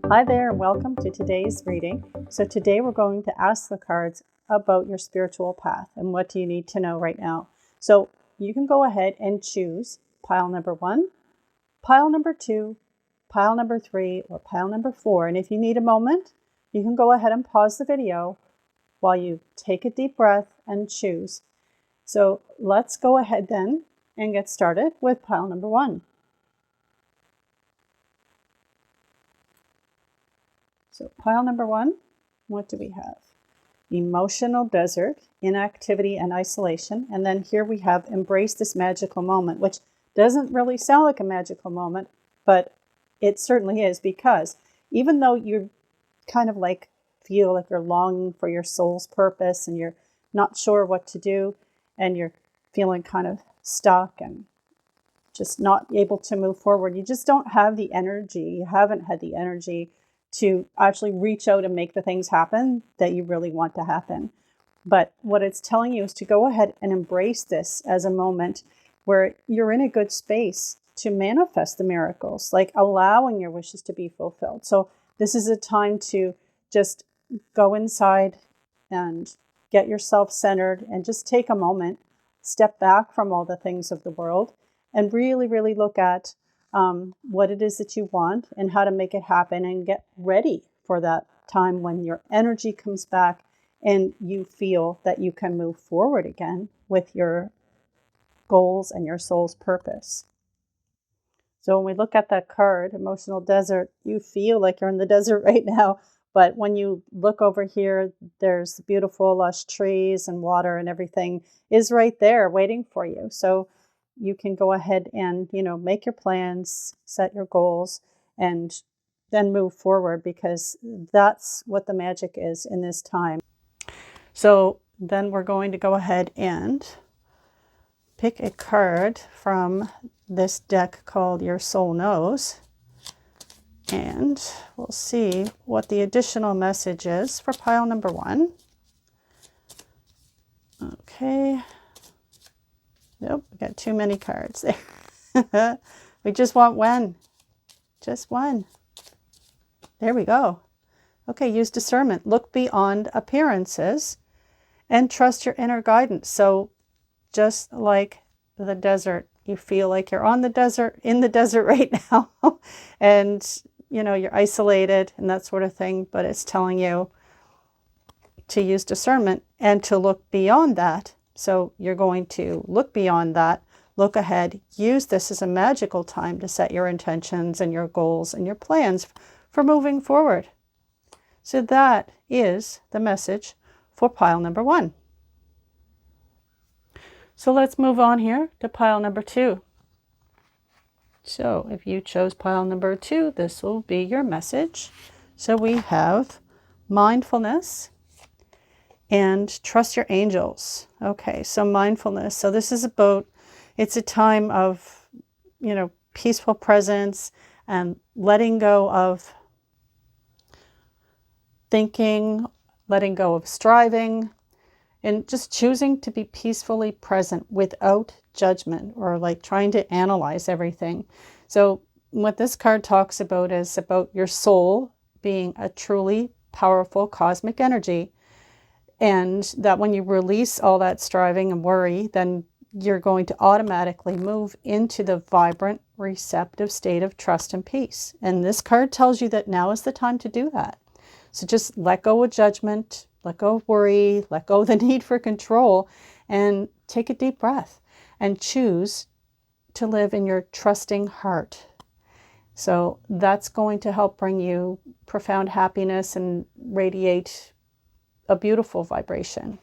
Hi there, and welcome to today's reading. So today we're going to ask the cards about your spiritual path and what do you need to know right now. So you can go ahead and choose pile number 1, pile number 2, pile number 3, or pile number 4. And if you need a moment, you can go ahead and pause the video while you take a deep breath and choose. So let's go ahead then and get started with pile number 1. So pile number 1, what do we have? Emotional desert, inactivity and isolation. And then here we have embrace this magical moment, which doesn't really sound like a magical moment, but it certainly is, because even though you kind of like feel like you're longing for your soul's purpose and you're not sure what to do and you're feeling kind of stuck and just not able to move forward, you just don't have the energy. You haven't had the energy to actually reach out and make the things happen that you really want to happen. But what it's telling you is to go ahead and embrace this as a moment where you're in a good space to manifest the miracles, like allowing your wishes to be fulfilled. So this is a time to just go inside and get yourself centered and just take a moment, step back from all the things of the world, and really, really look at what it is that you want and how to make it happen, and get ready for that time when your energy comes back and you feel that you can move forward again with your goals and your soul's purpose. So when we look at that card, emotional desert, you feel like you're in the desert right now. But when you look over here, there's beautiful lush trees and water, and everything is right there waiting for you. So you can go ahead and, make your plans, set your goals, and then move forward, because that's what the magic is in this time. So then we're going to go ahead and pick a card from this deck called Your Soul Knows, and we'll see what the additional message is for pile number 1. Okay. Nope, we got too many cards there. We just want one. Just one. There we go. Okay, use discernment. Look beyond appearances and trust your inner guidance. So just like the desert, you feel like you're in the desert right now. And, you're isolated and that sort of thing. But it's telling you to use discernment and to look beyond that. So you're going to look beyond that, look ahead, use this as a magical time to set your intentions and your goals and your plans for moving forward. So that is the message for pile number 1. So let's move on here to pile number 2. So if you chose pile number 2, this will be your message. So we have mindfulness and trust your angels. Okay, so mindfulness. So this is it's a time of, peaceful presence and letting go of thinking, letting go of striving, and just choosing to be peacefully present without judgment or like trying to analyze everything. So what this card talks about is about your soul being a truly powerful cosmic energy. And that when you release all that striving and worry, then you're going to automatically move into the vibrant, receptive state of trust and peace. And this card tells you that now is the time to do that. So just let go of judgment, let go of worry, let go of the need for control, and take a deep breath and choose to live in your trusting heart. So that's going to help bring you profound happiness and radiate a beautiful vibration.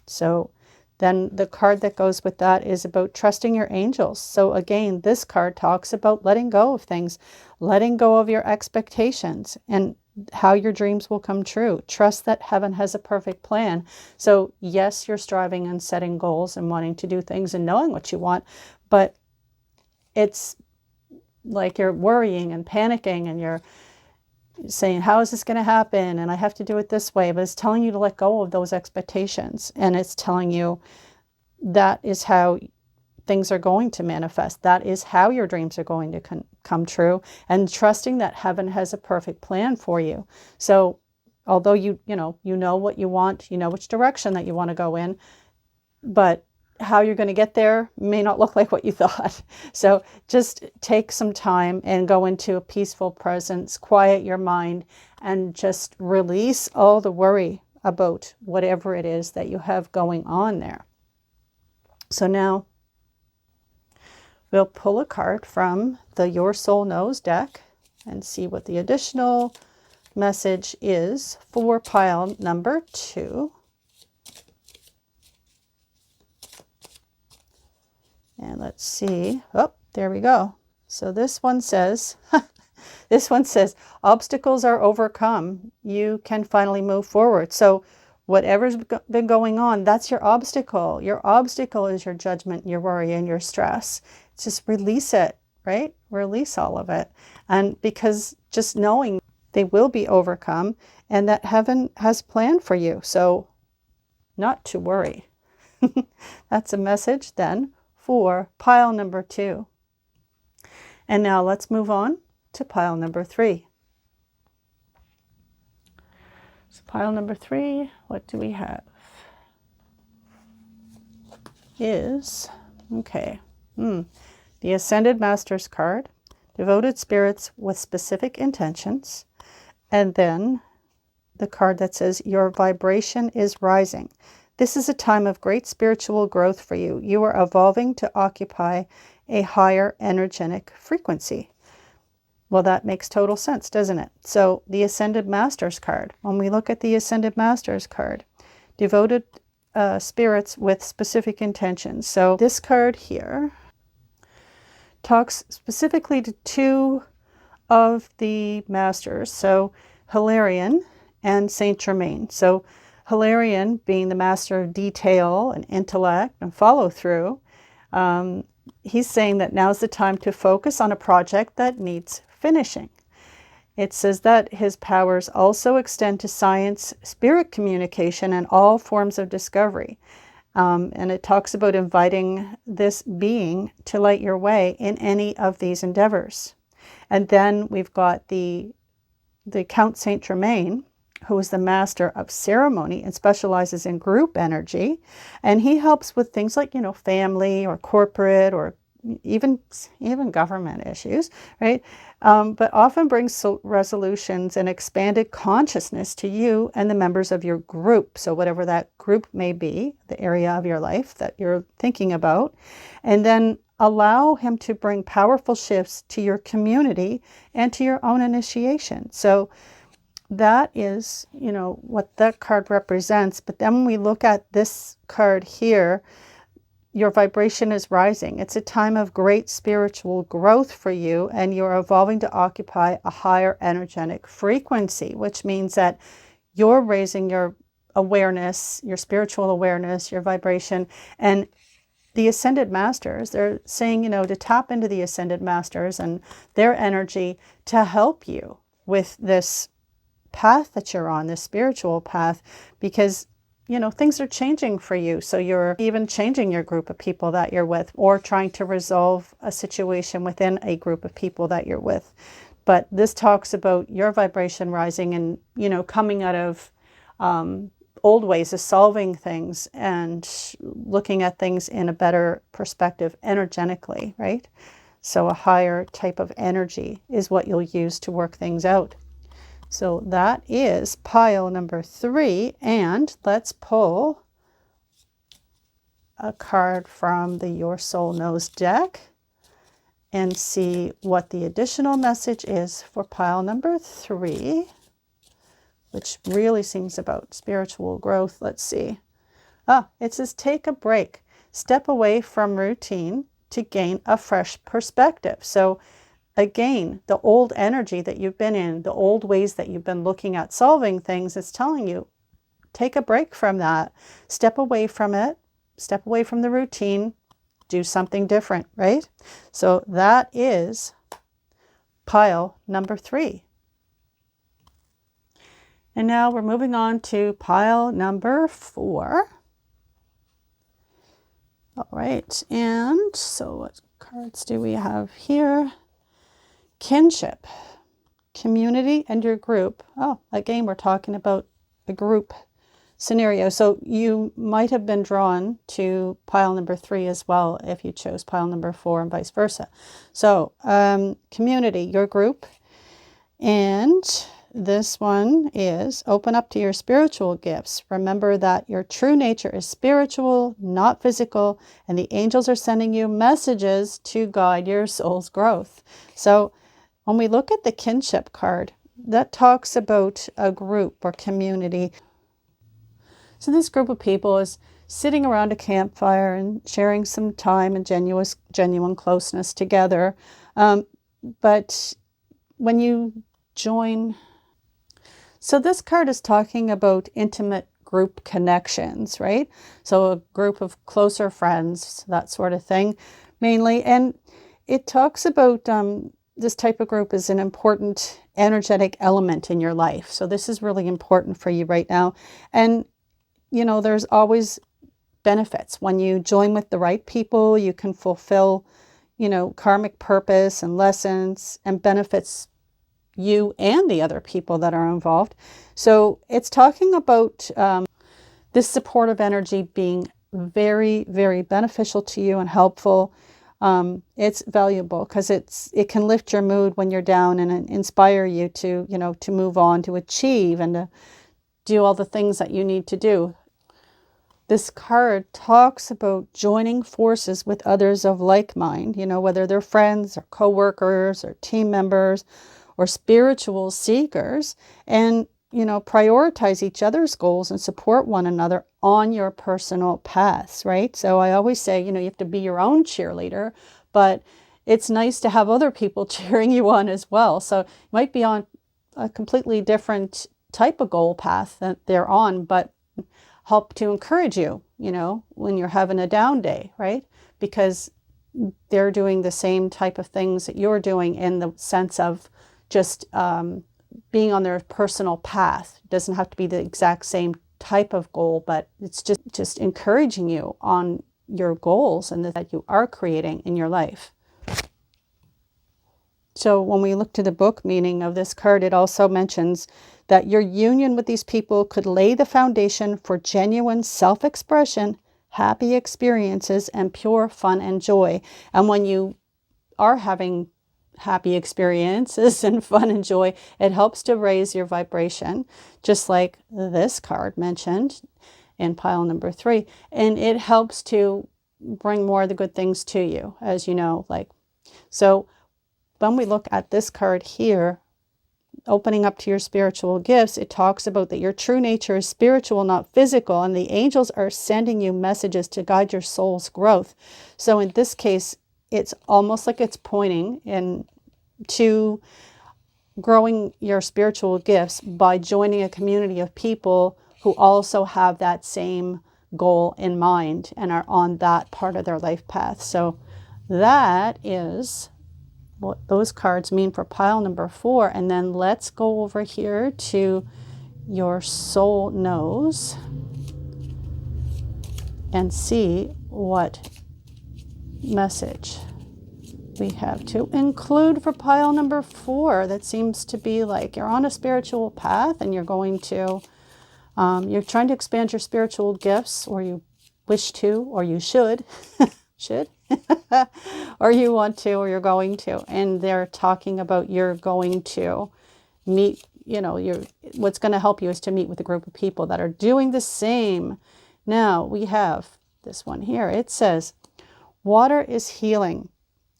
So then the card that goes with that is about trusting your angels. So again, this card talks about letting go of things, letting go of your expectations and how your dreams will come true. Trust that heaven has a perfect plan. So yes, you're striving and setting goals and wanting to do things and knowing what you want, but it's like you're worrying and panicking and you're saying, how is this going to happen? And I have to do it this way. But it's telling you to let go of those expectations. And it's telling you that is how things are going to manifest. That is how your dreams are going to come true, and trusting that heaven has a perfect plan for you. So although you know what you want, you know which direction that you want to go in, but how you're going to get there may not look like what you thought. So just take some time and go into a peaceful presence, quiet your mind, and just release all the worry about whatever it is that you have going on there. So now we'll pull a card from the Your Soul Knows deck and see what the additional message is for pile number 2. And let's see. Oh, there we go. So this one says, obstacles are overcome. You can finally move forward. So whatever's been going on, that's your obstacle. Your obstacle is your judgment, your worry, and your stress. Just release it, right? Release all of it. And because just knowing they will be overcome and that heaven has planned for you. So not to worry. That's a message then for pile number 2. And now let's move on to pile number 3. So pile number 3, what do we have? Is, okay, the Ascended Masters card, devoted spirits with specific intentions, and then the card that says your vibration is rising. This is a time of great spiritual growth for you. You are evolving to occupy a higher energetic frequency. Well, that makes total sense, doesn't it? So the Ascended Masters card, when we look at the Ascended Masters card, devoted spirits with specific intentions. So this card here talks specifically to 2 of the masters. So Hilarion and Saint Germain. So Hilarion being the master of detail and intellect and follow through. He's saying that now's the time to focus on a project that needs finishing. It says that his powers also extend to science, spirit communication, and all forms of discovery. And it talks about inviting this being to light your way in any of these endeavors. And then we've got the Count Saint Germain, who is the master of ceremony and specializes in group energy. And he helps with things like, family or corporate or even government issues, right? But often brings resolutions and expanded consciousness to you and the members of your group. So whatever that group may be, the area of your life that you're thinking about, and then allow him to bring powerful shifts to your community and to your own initiation. So that is, what that card represents. But then when we look at this card here, your vibration is rising. It's a time of great spiritual growth for you, and you're evolving to occupy a higher energetic frequency, which means that you're raising your awareness, your spiritual awareness, your vibration. And the Ascended Masters, they're saying, to tap into the Ascended Masters and their energy to help you with this path that you're on, this spiritual path, because things are changing for you. So you're even changing your group of people that you're with, or trying to resolve a situation within a group of people that you're with. But this talks about your vibration rising and coming out of old ways of solving things and looking at things in a better perspective energetically, right? So a higher type of energy is what you'll use to work things out. So that is pile number 3, and let's pull a card from the Your Soul Knows deck and see what the additional message is for pile number 3, which really seems about spiritual growth. Let's see. It says take a break, step away from routine to gain a fresh perspective. So again, the old energy that you've been in, the old ways that you've been looking at solving things, it's telling you, take a break from that. Step away from it. Step away from the routine. Do something different, right? So that is pile number 3. And now we're moving on to pile number 4. All right, and so what cards do we have here? Kinship, community, and your group. Oh, again, we're talking about a group scenario. So you might have been drawn to pile number 3 as well if you chose pile number 4 and vice versa. So community, your group. And this one is open up to your spiritual gifts. Remember that your true nature is spiritual, not physical, and the angels are sending you messages to guide your soul's growth. So when we look at the kinship card, that talks about a group or community. So this group of people is sitting around a campfire and sharing some time and genuine closeness together. But when you join, so this card is talking about intimate group connections, right? So a group of closer friends, that sort of thing, mainly. And it talks about this type of group is an important energetic element in your life. So this is really important for you right now. And, you know, there's always benefits. When you join with the right people, you can fulfill, you know, karmic purpose and lessons and benefits you and the other people that are involved. So it's talking about this supportive energy being very, very beneficial to you and helpful. It's valuable because it can lift your mood when you're down and inspire you to, you know, to move on, to achieve and to do all the things that you need to do. This card talks about joining forces with others of like mind, you know, whether they're friends or co-workers or team members or spiritual seekers, and, you know, prioritize each other's goals and support one another on your personal paths, right? So I always say, you know, you have to be your own cheerleader, but it's nice to have other people cheering you on as well. So you might be on a completely different type of goal path that they're on, but help to encourage you, you know, when you're having a down day, right? Because they're doing the same type of things that you're doing in the sense of just being on their personal path. It doesn't have to be the exact same type of goal, but it's just encouraging you on your goals and that you are creating in your life. So when we look to the book meaning of this card, it also mentions that your union with these people could lay the foundation for genuine self-expression, happy experiences, and pure fun and joy. And when you are having happy experiences and fun and joy, it helps to raise your vibration, just like this card mentioned in pile number 3. And it helps to bring more of the good things to you, as you know, like, so when we look at this card here, opening up to your spiritual gifts, it talks about that your true nature is spiritual, not physical, and the angels are sending you messages to guide your soul's growth. So in this case, it's almost like it's pointing to growing your spiritual gifts by joining a community of people who also have that same goal in mind and are on that part of their life path. So that is what those cards mean for pile number 4. And then let's go over here to your soul knows and see what message we have to include for pile number 4. That seems to be like you're on a spiritual path and you're going to, you're trying to expand your spiritual gifts, or you wish to, or you should, or you want to, or you're going to. And they're talking about you're going to meet, you know, what's going to help you is to meet with a group of people that are doing the same. Now we have this one here. It says, water is healing.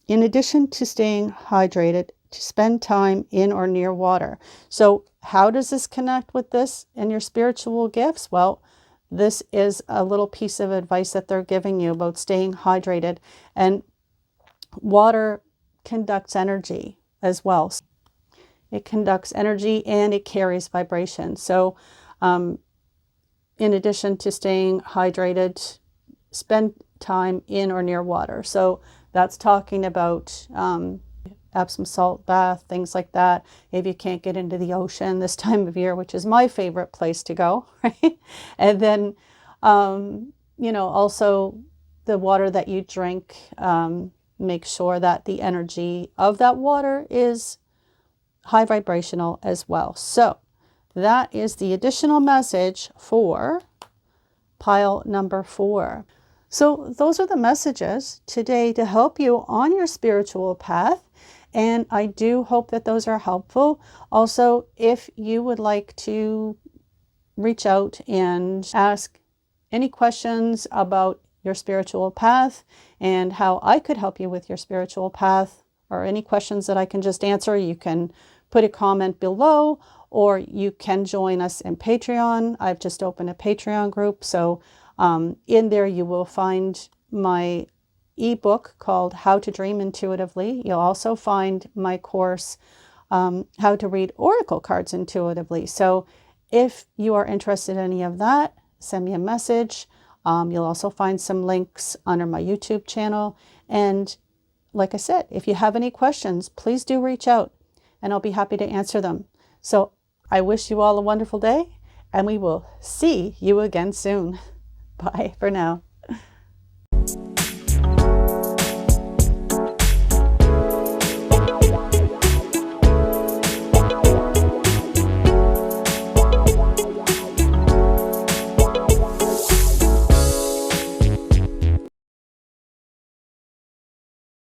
In addition to staying hydrated, to spend time in or near water. So how does this connect with this and your spiritual gifts? Well, this is a little piece of advice that they're giving you about staying hydrated. And water conducts energy as well. It conducts energy and it carries vibration. So in addition to staying hydrated, spend time in or near water. So that's talking about Epsom salt bath, things like that. If you can't get into the ocean this time of year, which is my favorite place to go, right? And then, you know, also the water that you drink, make sure that the energy of that water is high vibrational as well. So that is the additional message for pile number 4. So those are the messages today to help you on your spiritual path. And I do hope that those are helpful. Also, if you would like to reach out and ask any questions about your spiritual path and how I could help you with your spiritual path, or any questions that I can just answer, you can put a comment below, or you can join us in Patreon. I've just opened a Patreon group. So in there you will find my ebook called How to Dream Intuitively. You'll also find my course, How to Read Oracle Cards Intuitively. So if you are interested in any of that, send me a message. You'll also find some links under my YouTube channel. And like I said, if you have any questions, please do reach out and I'll be happy to answer them. So I wish you all a wonderful day, and we will see you again soon. Bye for now.